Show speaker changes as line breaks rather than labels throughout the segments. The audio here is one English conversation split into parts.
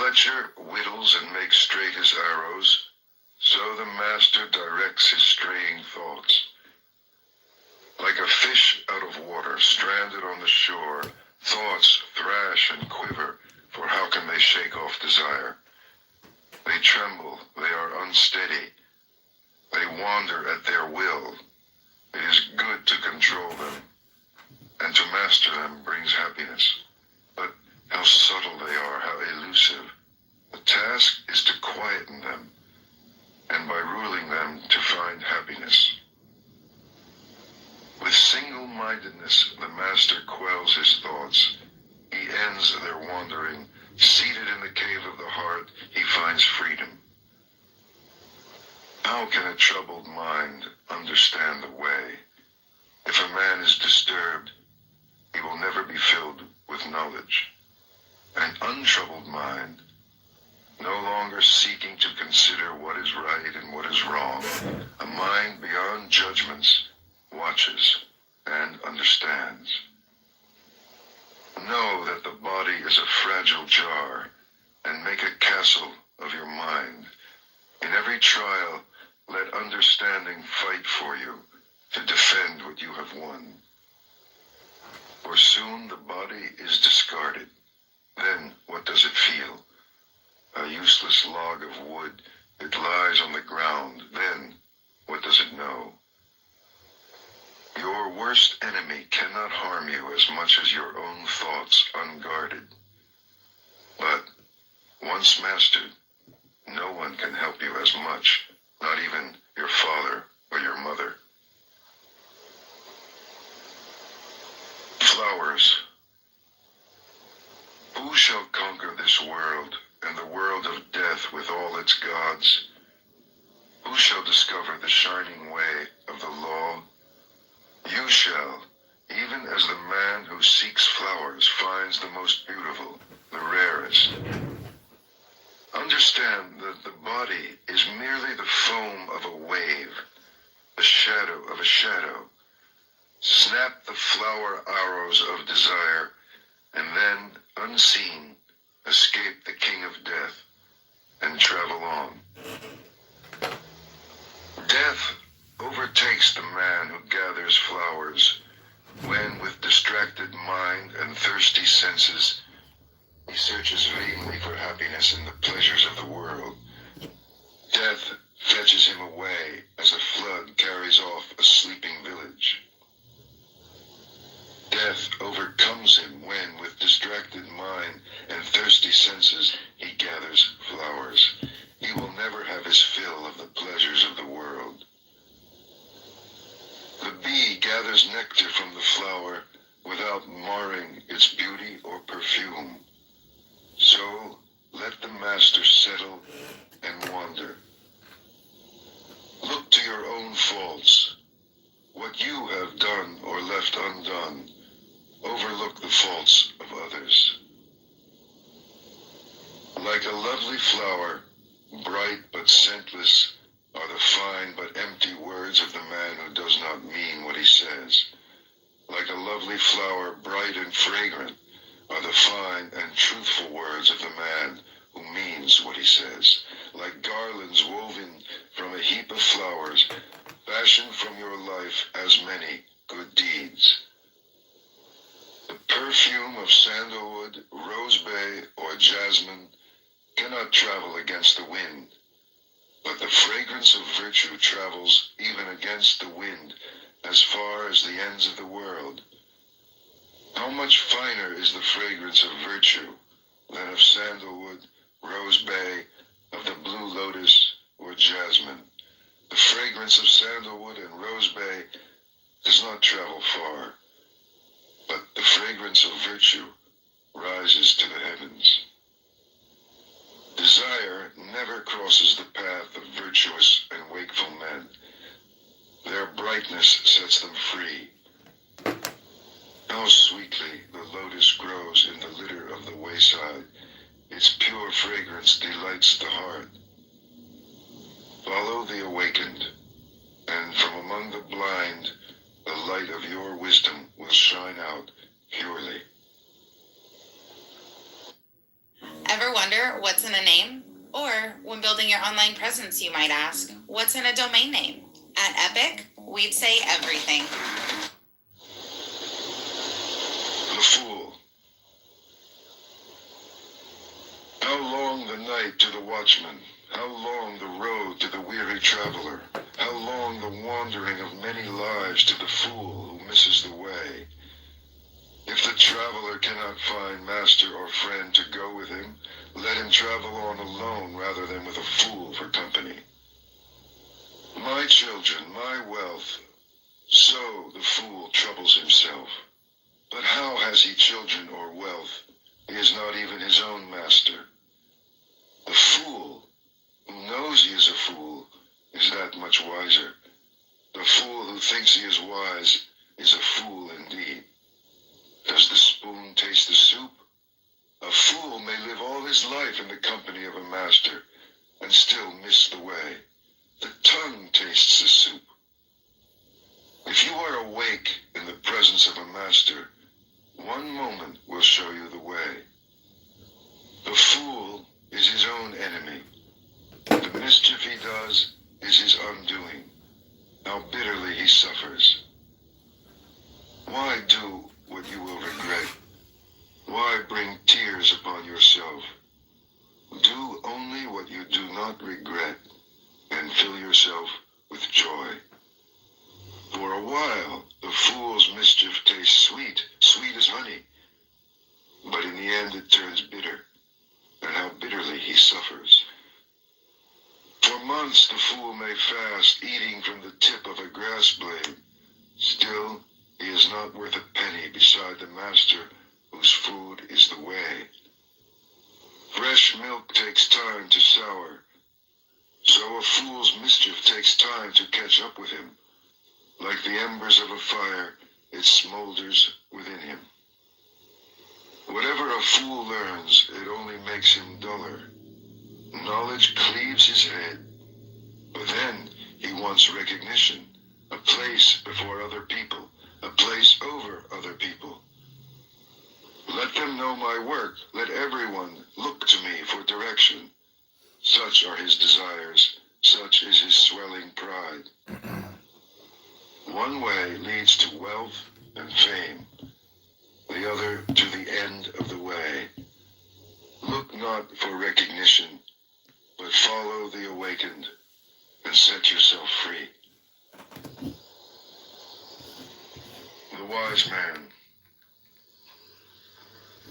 fletcher whittles and makes straight his arrows, so the master directs his straying thoughts. Like a fish out of water, stranded on the shore, thoughts thrash and quiver, for how can they shake off desire? They tremble, they are unsteady, they wander at their will. It is good to control them, and to master them brings happiness. But how subtle they are, how elusive. The task is to quieten them, and by ruling them to find happiness. With single-mindedness, the master quells his thoughts. He ends their wandering. Seated in the cave of the heart, he finds freedom. How can a troubled mind understand the way? If a man is disturbed, he will never be filled with knowledge. An untroubled mind, no longer seeking to consider what is right and what is wrong, a mind beyond judgments, watches and understands. Know that the body is a fragile jar, and make a castle of your mind. In every trial, let understanding fight for you to defend what you have won. For soon the body is discarded. Then what does it feel? A useless log of wood, it lies on the ground. Then what does it know? Your worst enemy cannot harm you as much as your own thoughts unguarded. But once mastered, no one can help you as much, not even your father or your mother. Flowers. Who shall conquer this world and the world of death with all its gods? Who shall discover the shining way of the law? You shall, even as the man who seeks flowers finds the most beautiful, the rarest. Understand that the body is merely the foam of a wave, the shadow of a shadow. Snap the flower arrows of desire, and then, unseen, escape the king of death, and travel on. Death overtakes the man who gathers flowers, when with distracted mind and thirsty senses, he searches vainly for happiness in the pleasures of the world. Death fetches him away as a flood carries off a sleeping village. Death overcomes him when, with distracted mind and thirsty senses, he gathers flowers. He will never have his fill of the pleasures of the world. The bee gathers nectar from the flower without marring its beauty or perfume. So let the master settle and wander. Look to your own faults. What you have done or left undone. Overlook the faults of others. Like a lovely flower, bright but scentless, are the fine but empty words of the man who does not mean what he says. Like a lovely flower, bright and fragrant, are the fine and truthful words of the man who means what he says. Like garlands woven from a heap of flowers, fashion from your life as many good deeds. The perfume of sandalwood, rosebay, or jasmine cannot travel against the wind, but the fragrance of virtue travels even against the wind as far as the ends of the world. How much finer is the fragrance of virtue than of sandalwood, rosebay, of the blue lotus, or jasmine? The fragrance of sandalwood and rosebay does not travel far, but the fragrance of virtue rises to the heavens. Desire never crosses the path of virtuous and wakeful men. Their brightness sets them free. How sweetly the lotus grows in the litter of the wayside. Its pure fragrance delights the heart. Follow the awakened, and from among the blind, the light of your wisdom will shine out purely.
Ever wonder Or what's in a name? Or when building your online presence, you might ask, what's in a domain name? At Epic, we'd say everything.
The fool. How long the night to the watchman? How long the road to the weary traveler? How long the wandering of many lives to the fool who misses the way? If the traveler cannot find master or friend to go with him, let him travel on alone rather than with a fool for company. My children, my wealth, so the fool troubles himself. But how has he children or wealth? He is not even his own master. The fool, who knows he is a fool, is that much wiser. The fool who thinks he is wise is a fool indeed. Does the spoon taste the soup? A fool may live all his life in the company of a master and still miss the way. The tongue tastes the soup. If you are awake in the presence of a master, one moment will show you the way. The fool is his own enemy. The mischief he does is his undoing. How bitterly he suffers. Why do what you will regret? Why bring tears upon yourself? Do only what you do not regret, and fill yourself with joy. For a while, the fool's mischief tastes sweet, sweet as honey. But in the end it turns bitter, and how bitterly he suffers. For months the fool may fast, eating from the tip of a grass blade. Still, he is not worth a penny beside the master whose food is the way. Fresh milk takes time to sour, so a fool's mischief takes time to catch up with him. Like the embers of a fire, it smolders within him. Whatever a fool learns, it only makes him duller. Knowledge cleaves his head, but then he wants recognition, a place before other people, a place over other people. Let them know my work, let everyone look to me for direction. Such are his desires, such is his swelling pride. One way leads to wealth and fame, the other to the end of the way. Look not for recognition, but follow the awakened, and set yourself free. The wise man.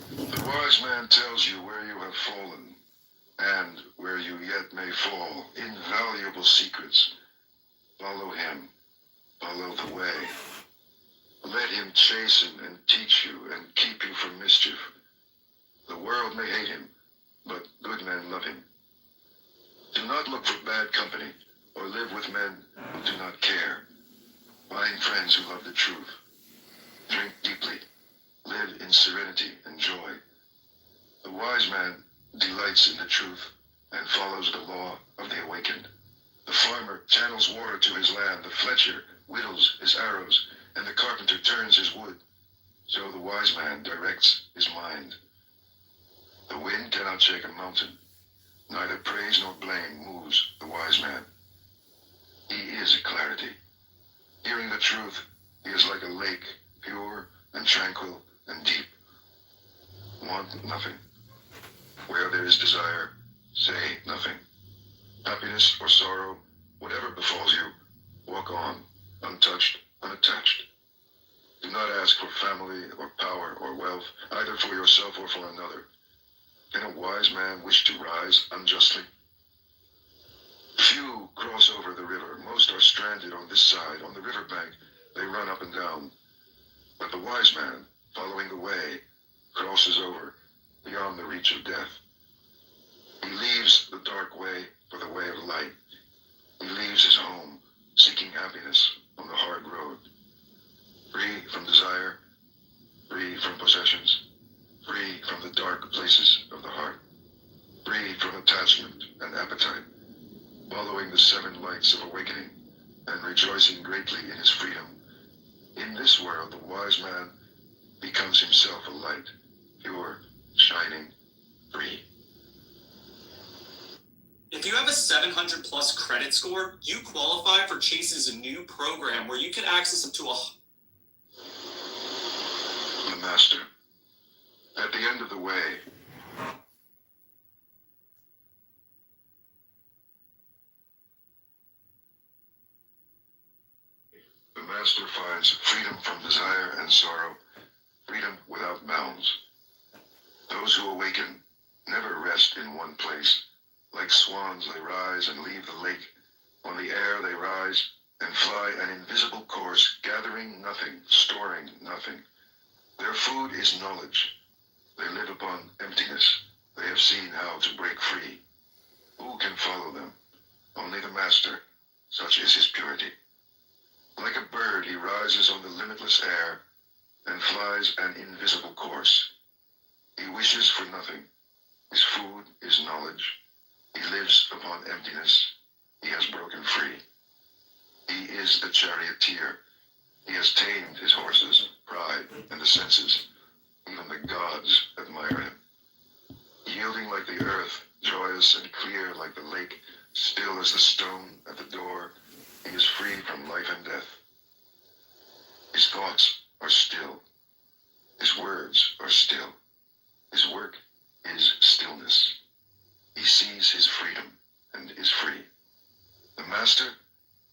The wise man tells you where you have fallen, and where you yet may fall, invaluable secrets. Follow him, follow the way. Let him chasten and teach you and keep you from mischief. The world may hate him, but good men love him. Do not look for bad company, or live with men who do not care. Find friends who love the truth. Drink deeply. Live in serenity and joy. The wise man delights in the truth and follows the law of the awakened. The farmer channels water to his land, the fletcher whittles his arrows, and the carpenter turns his wood. So the wise man directs his mind. The wind cannot shake a mountain. Neither praise nor blame moves the wise man. He is clarity. Hearing the truth, he is like a lake, pure and tranquil and deep. Want nothing. Where there is desire, say nothing. Happiness or sorrow, whatever befalls you, walk on, untouched, unattached. Do not ask for family or power or wealth, either for yourself or for another. Can a wise man wish to rise unjustly? Few cross over the river. Most are stranded on this side. On the riverbank, they run up and down. But the wise man, following the way, crosses over beyond the reach of death. He leaves the dark way for the way of light. He leaves his home, seeking happiness on the hard road. Free from desire, free from possessions, free from the dark places of the heart, free from attachment and appetite, following the 7 lights of awakening and rejoicing greatly in his freedom. In this world, the wise man becomes himself a light, pure, shining, free.
If you have a 700 plus credit score, you qualify for Chase's new program where you can access up to
The master. At the end of the way, the master finds freedom from desire and sorrow, freedom without bounds. Those who awaken never rest in one place. Like swans they rise and leave the lake. On the air they rise and fly an invisible course, gathering nothing, storing nothing. Their food is knowledge. They live upon emptiness. They have seen how to break free. Who can follow them? Only the master. Such is his purity. Like a bird he rises on the limitless air and flies an invisible course. He wishes for nothing. His food is knowledge. He lives upon emptiness. He has broken free. He is the charioteer. He has tamed his horses, pride, and the senses. Even the gods admire him. Yielding like the earth, joyous and clear like the lake, still as the stone at the door, he is free from life and death. His thoughts are still. His words are still. His work is stillness. He sees his freedom and is free. The master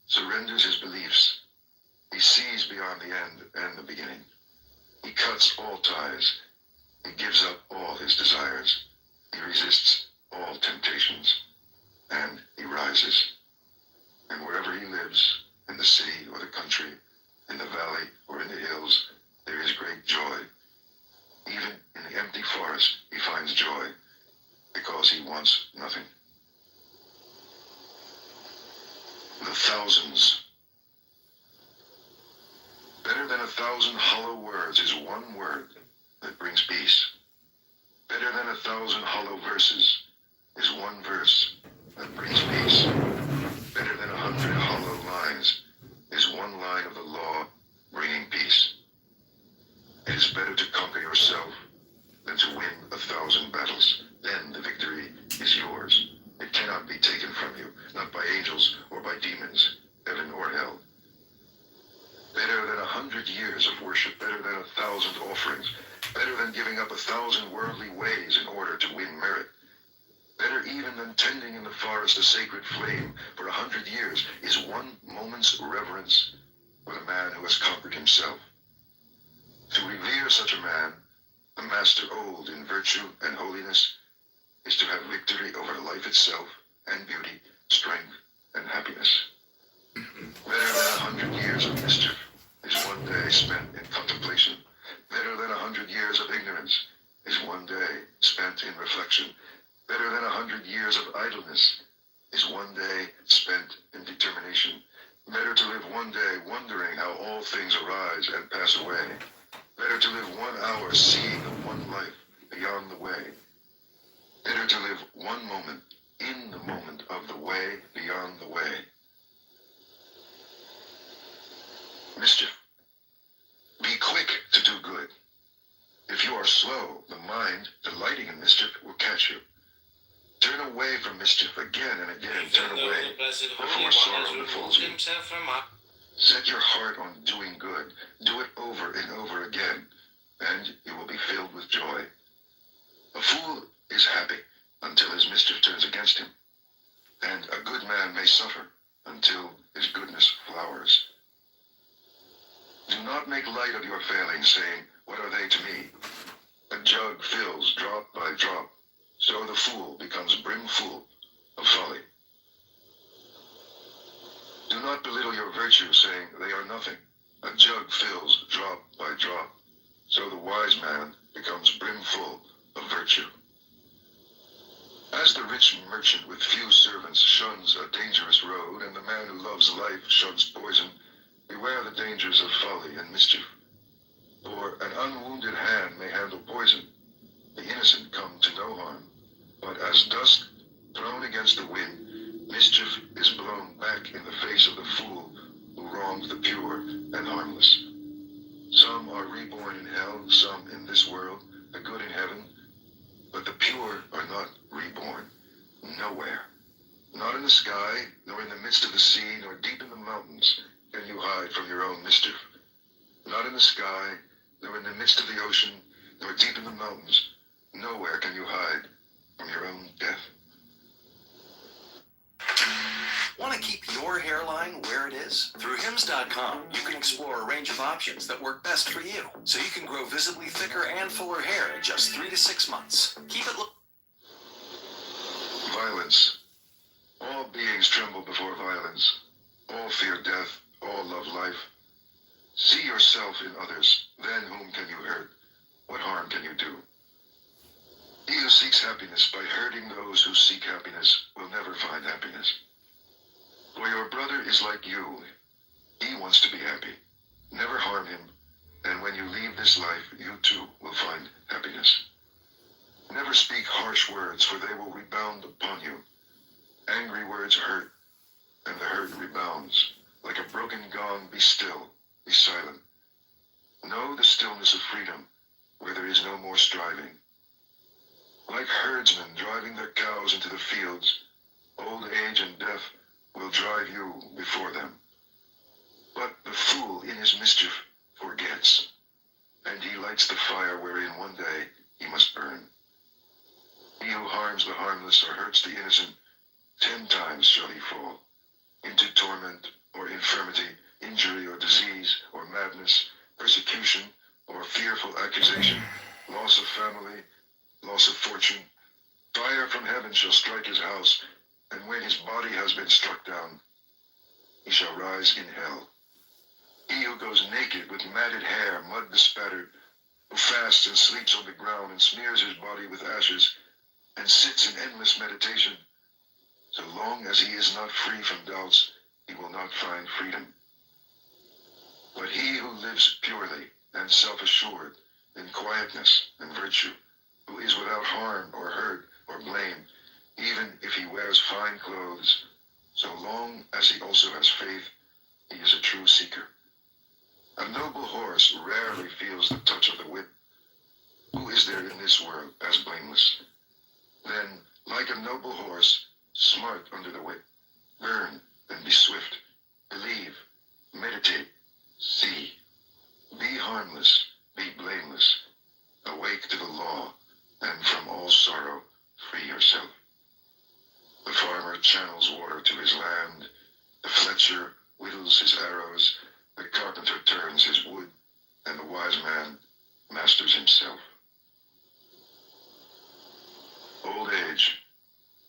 surrenders his beliefs. He sees beyond the end and the beginning. He cuts all ties. He gives up all his desires. He resists all temptations. And he rises. And wherever he lives, in the city or the country, in the valley or in the hills, there is great joy. Even in the empty forest, he finds joy, because he wants nothing. The thousands. Better than 1,000 hollow words is one word that brings peace. Better than 1,000 hollow verses is one verse that brings peace. Better than 100 hollow lines is one line of the law bringing peace. It is better to conquer yourself than to win 1,000 battles. Then the victory is yours. It cannot be taken from you, not by angels or by demons, heaven or hell. Better than 100 years of worship, better than 1,000 offerings, better than giving up 1,000 worldly ways in order to win merit. Better even than tending in the forest a sacred flame for 100 years is one moment's reverence for the man who has conquered himself. To revere such a man, the master old in virtue and holiness, is to have victory over life itself and beauty, strength, and happiness. Better than 100 years of mischief is one day spent in contemplation. Better than 100 years of ignorance is one day spent in reflection. Better than 100 years of idleness is one day spent in determination. Better to live one day wondering how all things arise and pass away. Better to live 1 hour seeing the one life beyond the way. Better to live one moment in the moment of the way beyond the way. Mischief. Be quick to do good. If you are slow, the mind, delighting in mischief, will catch you. Turn away from mischief again and again. Turn away before sorrow befalls you. Set your heart on doing good. Do it over and over again, and you will be filled with joy. A fool is happy until his mischief turns against him, and a good man may suffer until his goodness flowers. Do not make light of your failings, saying, "What are they to me?" A jug fills drop by drop, so the fool becomes brimful of folly. Do not belittle your virtue, saying, "They are nothing." A jug fills drop by drop, so the wise man becomes brimful of virtue. As the rich merchant with few servants shuns a dangerous road, and the man who loves life shuns poison, beware the dangers of folly and mischief. For an unwounded hand may handle poison. The innocent come to no harm. But as dust thrown against the wind, mischief is blown back in the face of the fool who wronged the pure and harmless. Some are reborn in hell, some in this world, the good in heaven, but the pure are not reborn, nowhere. in the sky, nor in the midst of the sea, nor deep in the mountains can you hide from your own mischief. Not in the sky, nor in the midst of the ocean, nor deep in the mountains, nowhere can you hide from your own death.
Want to keep your hairline where it is? Through Hims.com, you can explore a range of options that work best for you, so you can grow visibly thicker and fuller hair in just 3 to 6 months. Keep it
Violence. All beings tremble before violence. All fear death. All love life. See yourself in others. Then whom can you hurt? What harm can you do? He who seeks happiness by hurting those who seek happiness will never find happiness. For your brother is like you. He wants to be happy. Never harm him, and when you leave this life, you too will find happiness. Never speak harsh words, for they will rebound upon you. Angry words hurt, and the hurt rebounds. Like a broken gong, be still, be silent. Know the stillness of freedom, where there is no more striving. Like herdsmen driving their cows into the fields, old age and death will drive you before them. But the fool in his mischief forgets, and he lights the fire wherein one day he must burn. He who harms the harmless or hurts the innocent, 10 times shall he fall, into torment or infirmity, injury or disease or madness, persecution or fearful accusation, loss of family, loss of fortune. Fire from heaven shall strike his house, and when his body has been struck down, he shall rise in hell. He who goes naked with matted hair, mud bespattered, who fasts and sleeps on the ground and smears his body with ashes, and sits in endless meditation, so long as he is not free from doubts, he will not find freedom. But he who lives purely and self-assured in quietness and virtue, who is without harm or hurt or blame, even if he wears fine clothes, so long as he also has faith, he is a true seeker. A noble horse rarely feels the touch of the whip. Who is there in this world as blameless? Then, like a noble horse, smart under the whip, burn and be swift, believe, meditate, see, be harmless, be blameless, awake to the law, and from all sorrow free yourself. The farmer channels water to his land, the fletcher whittles his arrows, the carpenter turns his wood, and the wise man masters himself. Old age.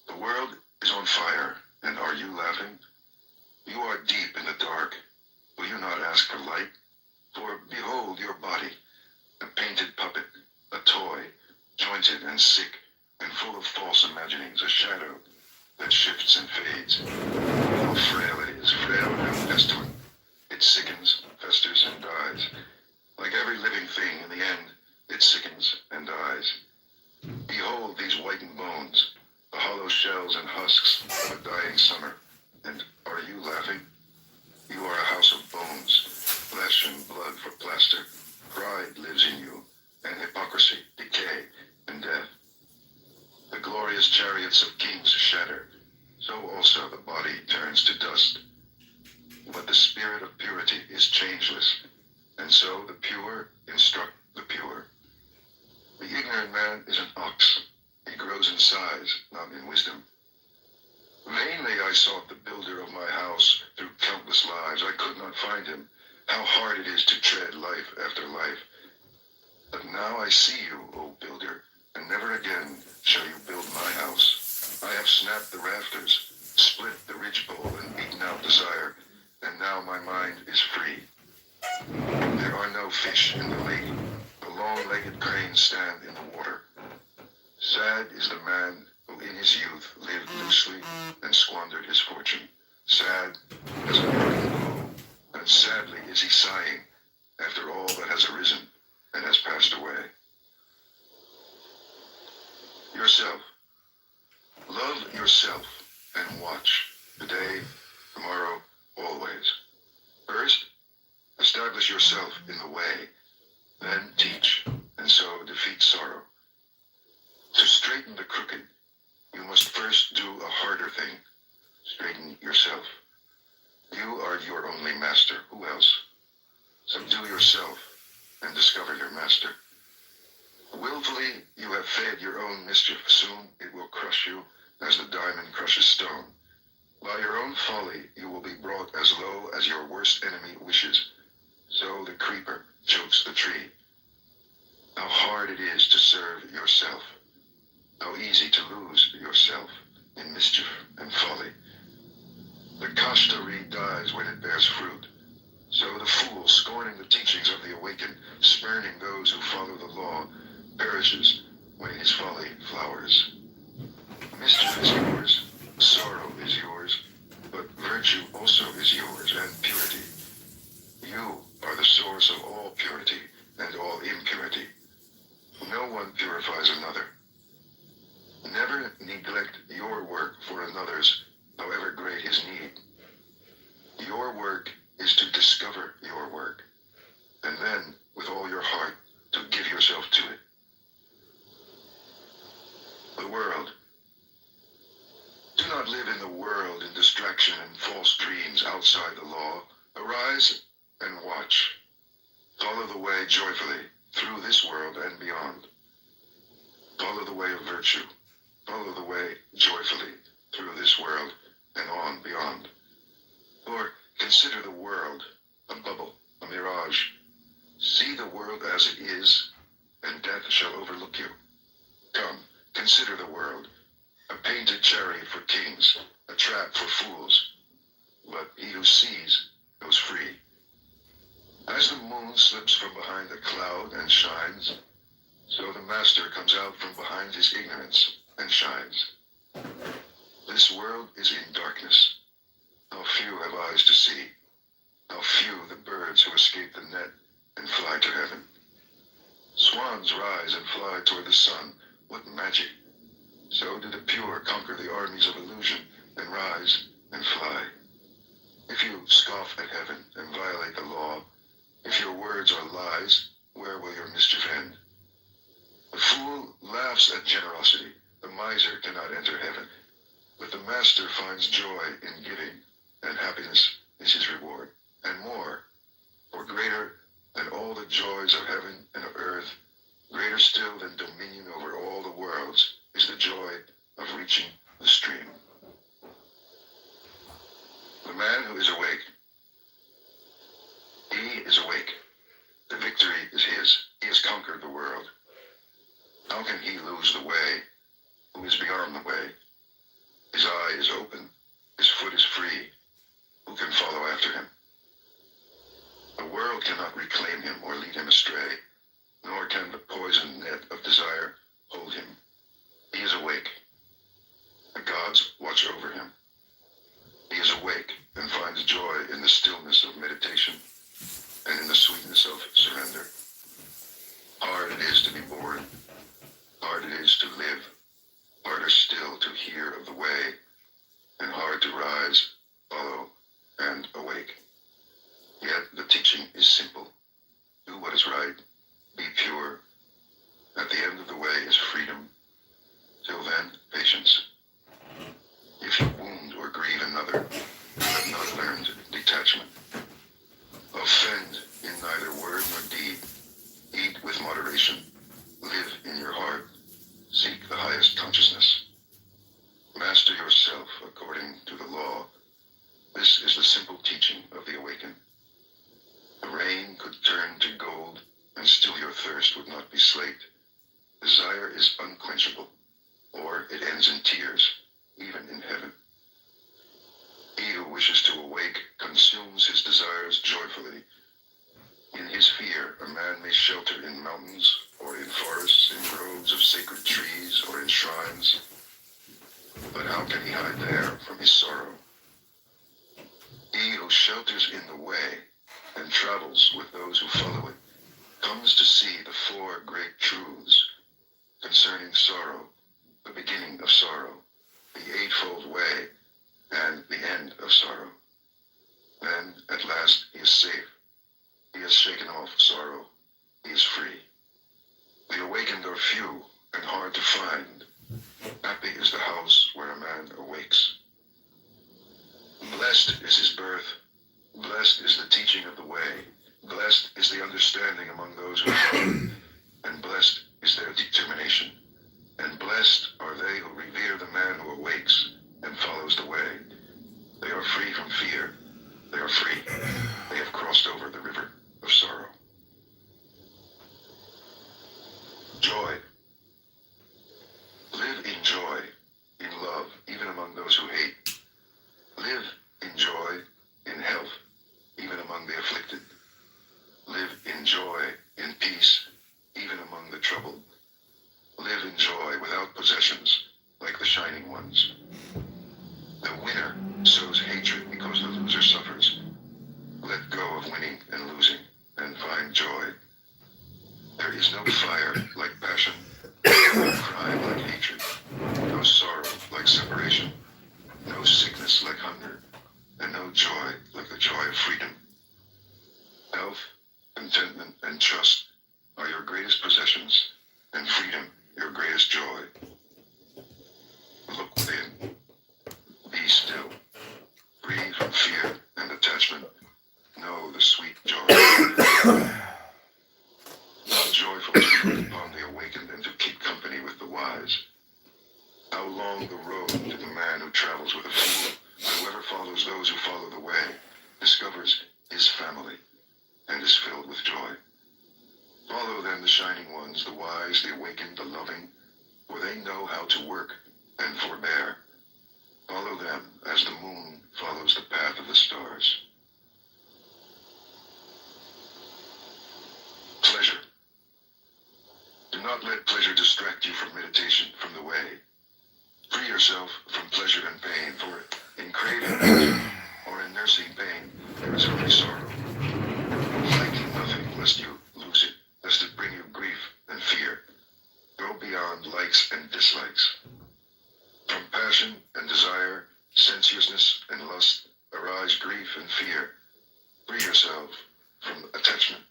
The world is on fire, and are you laughing? You are deep in the dark. Will you not ask for light? For behold your body, a painted puppet, a toy, jointed and sick, and full of false imaginings, a shadow that shifts and fades. How frail it is, frail and pestilent. It sickens, festers, and dies. Like every living thing, in the end, it sickens and dies. Behold these whitened bones, the hollow shells and husks of a dying summer. And are you laughing? You are a house of bones, flesh and blood for plaster. Pride lives in you, and hypocrisy, decay, and death. The glorious chariots of kings shatter, so also the body turns to dust. But the spirit of purity is changeless, and so the pure instruct the pure. The ignorant man is an ox. He grows in size, not in wisdom. Vainly I sought the builder of my house through countless lives. I could not find him. How hard it is to tread life after life. But now I see you, O builder, and never again shall you build my house. I have snapped the rafters, split the ridgepole, and beaten out desire, and now my mind is free. There are no fish in the lake. The long-legged cranes stand in the water. Sad is the man who in his youth lived loosely and squandered his fortune. Sad as a broken bow, and sadly is he sighing after all that has arisen and has passed away. Yourself. Love yourself and watch, today, tomorrow, always. First, establish yourself in the way, then teach, and so defeat sorrow. To straighten the crooked, you must first do a harder thing. Straighten yourself. You are your only master. Who else? Subdue yourself and discover your master. Willfully you have fed your own mischief. Soon it will crush you as the diamond crushes stone. By your own folly you will be brought as low as your worst enemy wishes. So the creeper chokes the tree. How hard it is to serve yourself. How easy to lose yourself in mischief and folly. The kashta reed dies when it bears fruit. So the fool, scorning the teachings of the awakened, spurning those who follow the law, perishes when his folly flowers. Mischief is yours, sorrow is yours, but virtue also is yours, and purity. You are the source of all purity and all impurity. No one purifies another. Never neglect your work for another's, however great his need. Your work is to discover your work, and then, with all your heart, to give yourself to it. The world. Do not live in the world in distraction and false dreams outside the law. Arise and watch. Follow the way joyfully, through this world and beyond. Follow the way of virtue. Follow the way joyfully, through this world and on beyond. Or consider the world a bubble, a mirage. See the world as it is, and death shall overlook you. Come, consider the world, a painted chariot for kings, a trap for fools. But he who sees goes free. As the moon slips from behind a cloud and shines, so the master comes out from behind his ignorance and shines. This world is in darkness. How few have eyes to see. How few the birds who escape the net and fly to heaven. Swans rise and fly toward the sun. What magic! So do the pure conquer the armies of illusion and rise and fly. If you scoff at heaven and violate the law, if your words are lies, where will your mischief end? The fool laughs at generosity. The miser cannot enter heaven. But the master finds joy in giving, and happiness is his reward. And more, for greater than all the joys of heaven and of earth, greater still than dominion over all the worlds, is the joy of reaching the stream. The man who is awake. He is awake. The victory is his. He has conquered the world. How can he lose the way who is beyond the way? His eye is open. His foot is free. Who can follow after him? The world cannot reclaim him or lead him astray, nor can the poisoned net of desire hold him. He is awake. The gods watch over him. He is awake and finds joy in the stillness of meditation and in the sweetness of surrender. Hard it is to be born. Hard it is to live. Harder still to hear of the way, and hard to rise, follow, and awake. Yet the teaching is simple. Do what is right. Be pure. At the end of the way is freedom. Till then, patience. If you wound or grieve another, you have not learned detachment. Offend in neither word nor deed. Eat with moderation. Live in your heart. Seek the highest consciousness. Master yourself according to the law. This is the simple teaching of the awakened. The rain could turn to gold, and still your thirst would not be slaked. Desire is unquenchable, or it ends in tears, even in heaven. He who wishes to awake consumes his desires joyfully. In his fear, a man may shelter in mountains, or in forests, in groves of sacred trees, or in shrines. But how can he hide there from his sorrow? He who shelters in the way and travels with those who follow it comes to see the four great truths concerning sorrow, the beginning of sorrow, the eightfold way, and the end of sorrow. Then, at last, he is safe. He has shaken off sorrow. He is free. The awakened are few and hard to find. Happy is the house where a man awakes. Blessed is his birth. Blessed is the teaching of the way. Blessed is the understanding among those who follow. And blessed is their determination. And blessed are they who revere the man who awakes and follows the way. They are free from fear. They are free. They have crossed over the river of sorrow. Joy. Live in joy, in love, even among those who hate. Live in joy, in health, even among the afflicted. Live in joy, in peace, even among the troubled. Live in joy without possessions, like the shining ones. The winner sows hatred because the loser suffers. Let go of winning and losing, and find joy. There is no fire like passion, no crime like hatred, no sorrow like separation, no sickness like hunger, and no joy like the joy of freedom. Health, contentment, and trust are your greatest possessions, and freedom your greatest joy. Look within. Be still. Free from fear and attachment. Know the sweet joy. Not joyful to look upon the awakened and to keep company with the wise. How long the road to the man who travels with a fool. Whoever follows those who follow the way discovers his family and is filled with joy. Follow then the shining ones, the wise, the awakened, the loving, for they know how to work and forbear. Follow them as the moon follows the path of the stars. Pleasure. Do not let pleasure distract you from meditation, from the way. Free yourself from pleasure and pain, for in craving pleasure or in nursing pain, there is only sorrow. Like nothing lest you lose it, lest it bring you grief and fear. Go beyond likes and dislikes. From passion and desire, sensuousness and lust, arise grief and fear. Free yourself from attachment.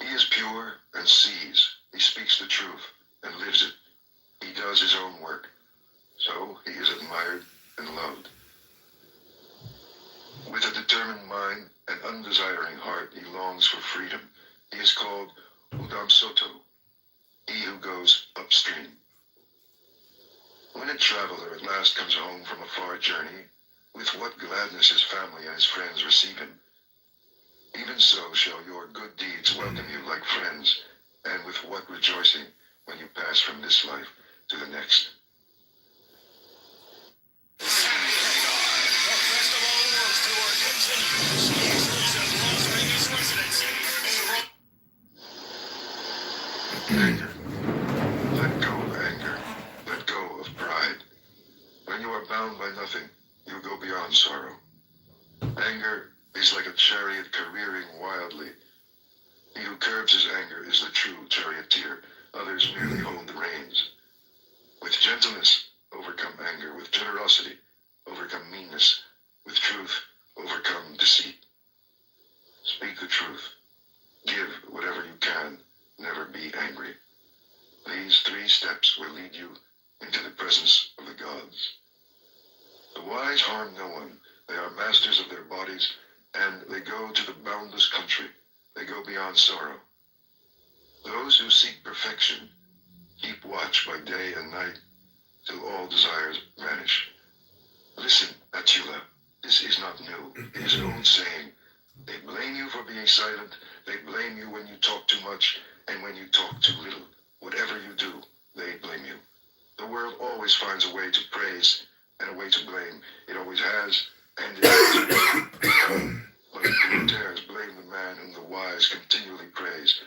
He is pure and sees. He speaks the truth and lives it. He does his own work. So he is admired and loved. With a determined mind and undesiring heart, he longs for freedom. He is called Udam Soto, he who goes upstream. When a traveler at last comes home from a far journey, with what gladness his family and his friends receive him. Even so shall your good deeds welcome you like friends, and with what rejoicing when you pass from this life to the next. Anger. Let go of anger. Let go of pride. When you are bound by nothing, you go beyond sorrow. Anger is like a chariot careering wildly. He who curbs his anger is the true charioteer. Others merely hold the reins. With gentleness, overcome anger. With generosity, overcome meanness. With truth, overcome deceit. Speak the truth. Give whatever you can. Never be angry. These 3 steps will lead you into the presence of the gods. The wise harm no one. They are masters of their bodies, and they go to the boundless country. They go beyond sorrow. Those who seek perfection keep watch by day and night till all desires vanish. Listen, Attila, this is not new. It is an old saying. They blame you for being silent. They blame you when you talk too much and when you talk too little. Whatever you do, they blame you. The world always finds a way to praise and a way to blame. It always has, and it always will. But who dares blame the man whom the wise continually praise,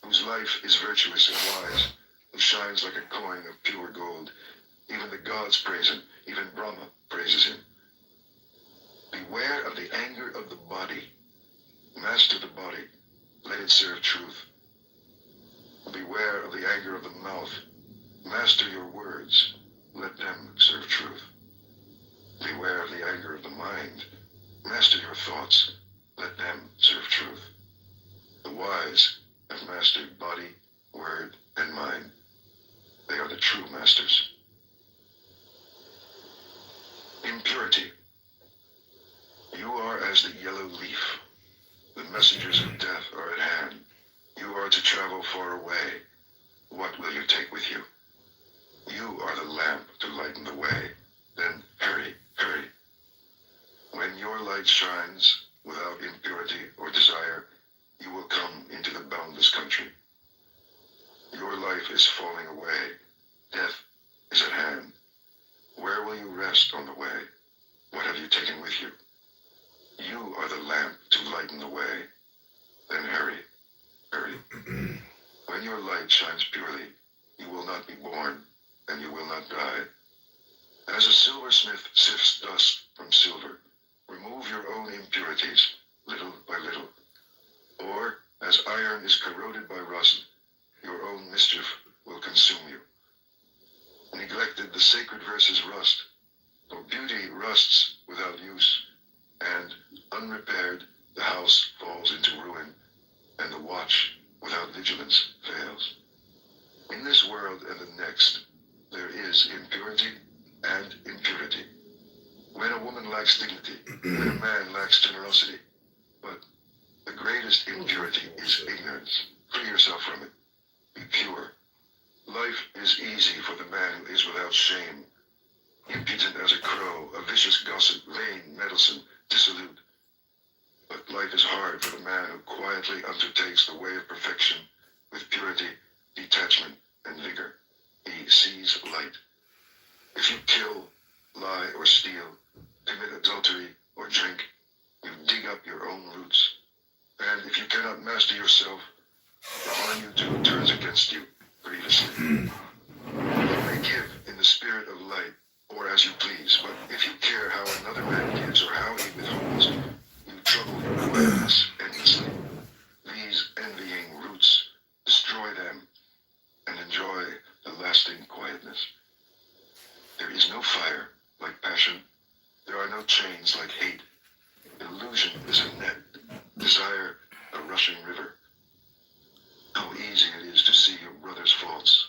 whose life is virtuous and wise, who shines like a coin of pure gold? Even the gods praise him, even Brahma praises him. Beware of the anger of the body. Master the body, let it serve truth. Beware of the anger of the mouth. Master your words, let them serve truth. Beware of the anger of the mind. Master your thoughts, let them serve truth. The wise have mastered body, word, and mind. They are the true masters. Impurity. as the yellow leaf. The messengers of death are at hand. You are to travel far away. What will you take with you? You are the lamp to lighten the way. Then hurry, hurry. When your light shines without impurity or desire, you will come into the boundless country. Your life is falling away. Death is at hand. Where will you rest on the way? What have you taken with you? You are the lamp to lighten the way. Then hurry, hurry. When your light shines purely, you will not be born, and you will not die. As a silversmith sifts dust from silver, remove your own impurities, little by little. Or, as iron is corroded by rust, your own mischief will consume you. Neglected, the sacred verses rust, for beauty rusts without use, and, unrepaired, the house falls into ruin, and the watch without vigilance fails. In this world and the next, there is impurity and impurity. When a woman lacks dignity, when a man lacks generosity, but the greatest impurity is ignorance. Free yourself from it. Be pure. Life is easy for the man who is without shame, impudent as a crow, a vicious gossip, vain, meddlesome, dissolute. But life is hard for the man who quietly undertakes the way of perfection with purity, detachment, and vigor. He sees light. If you kill, lie, or steal, commit adultery, or drink, you dig up your own roots. And if you cannot master yourself, the harm you do turns against you grievously. You may give in the spirit of light, or as you please, but if you care how another man gives or how he withholds, you trouble your quietness endlessly. These envying roots, destroy them, and enjoy the lasting quietness. There is no fire like passion. There are no chains like hate. Illusion is a net, desire a rushing river. How easy it is to see your brother's faults,